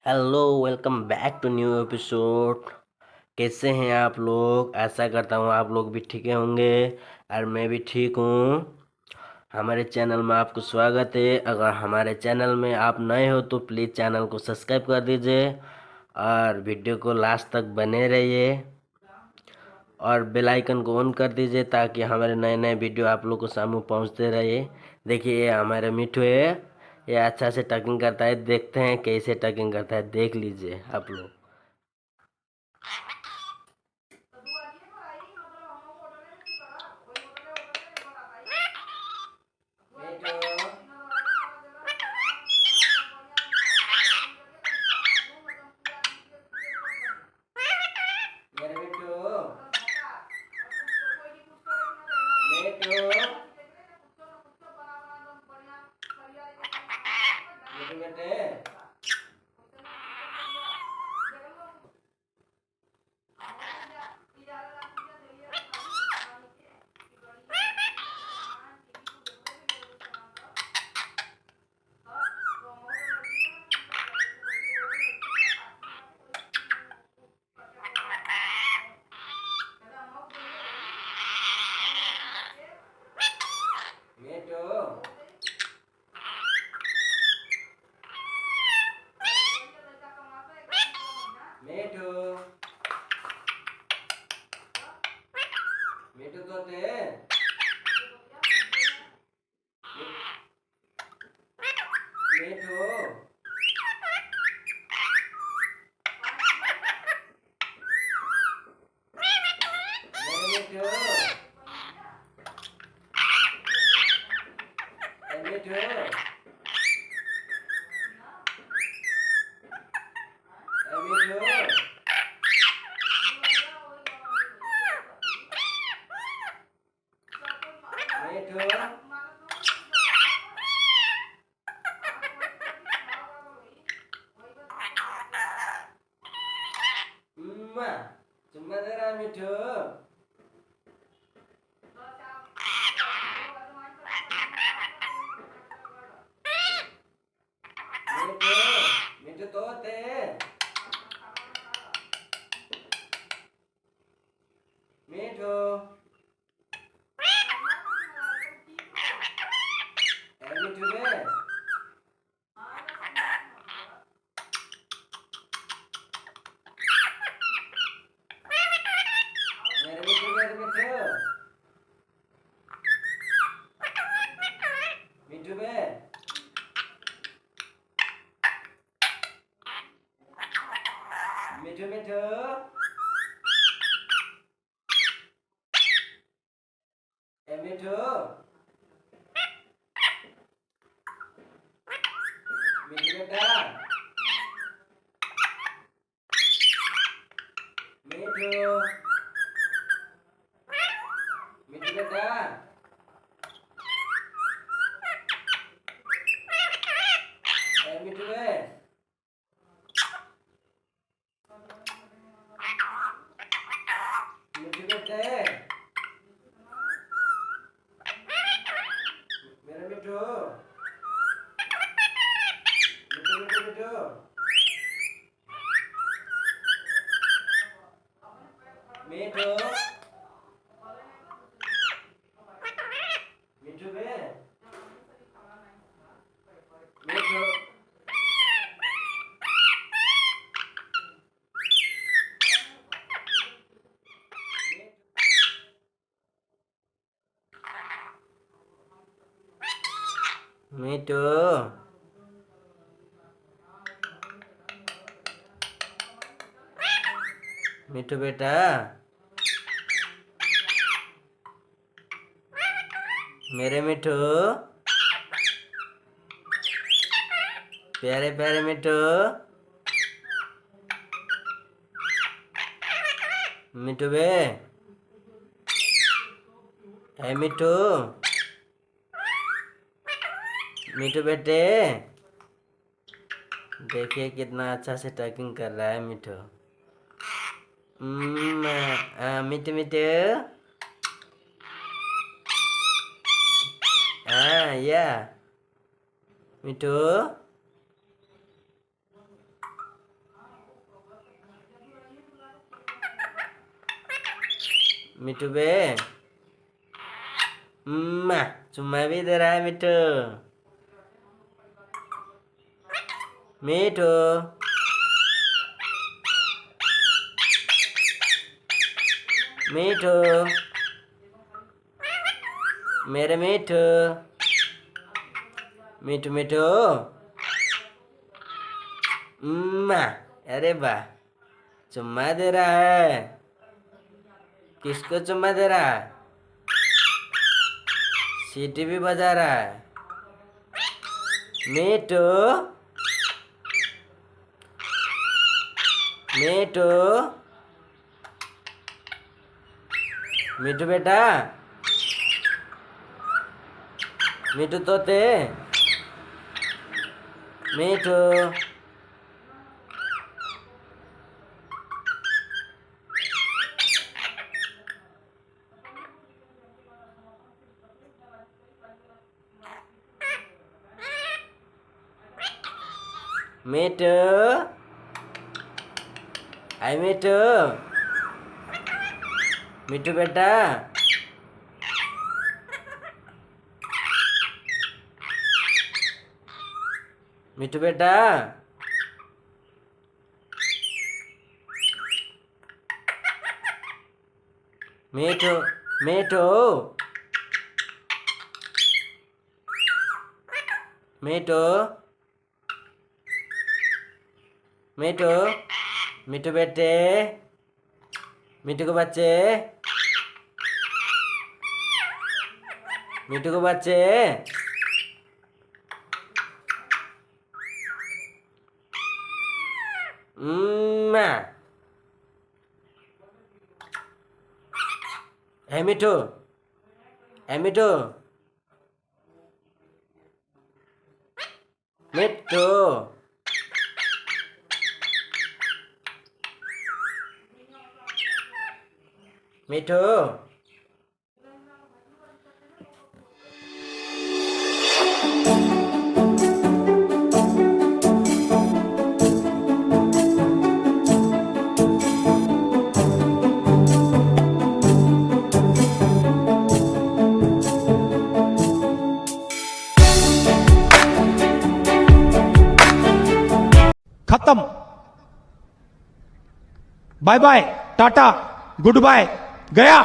Hello welcome back to new episode. कैसे हैं आप लोग? आशा करता हूँ आप लोग भी ठीक होंगे और मैं भी ठीक हूँ। हमारे चैनल में आपको स्वागत है। अगर हमारे चैनल में आप नए हो तो प्लीज़ चैनल को सब्सक्राइब कर दीजिए और वीडियो को लास्ट तक बने रहिए और बेल आइकन को ऑन कर दीजिए ताकि हमारे नए नए वीडियो आप लोग को सामने पहुंचते रहे। देखिए ये हमारे मिठू है, ये अच्छा से टकिंग करता है। देखते हैं कैसे टकिंग करता है, देख लीजिए आप लोग। मेरे मिठू, मिठू, मिठू बेटे, मिठू, मिठू, मिठू तोते, मिठू, मेरे मिठू, ए मिठू, ए मिठू, मिठू, चुम्मा दे रहा मिठू, मिठू, मिठू तोते, मिठू, ए मिठू बे, मेरे मिठू, मेरे मिठू, मिठू बे, मिठू मिठू, ए मिठू, मिठू बेटा, मिठू, मिठू बेटा, ए मिठू बे, मिठू बेटे, मेरा मिठू, मिठू मिठू मिठू, मिठू, मिठू बे, मिठू, मिठू, मिठू बेटा, मेरे मिठू, प्यारे प्यारे मिठू, मिठू बे, है मिठू, मिठू बेटे, देखिए कितना अच्छा से टैकिंग कर रहा है मिठू। मिठू मिठू, या मिठू, मिठू बे चुम्मा भी दे रहा है मिठू। मिठू मिठू मेरे मिठू मिठू मिठू अरे वाह चुम्मा दे रहा है। किसको चुम्मा दे रहा है? सीटी भी बजा रहा है। मिठू मिठू मिठू बेटा मिठू तोते मिठू मिठू हाय मिठू मिठू बेटा मिठू बेटा मिठू मिठू मिठू मिठू मिठू बेटे मिठू को बच्चे मिठू को बच्चे है मिठू है मिठू मिठू मिठू खत्म। Bye bye tata goodbye गया।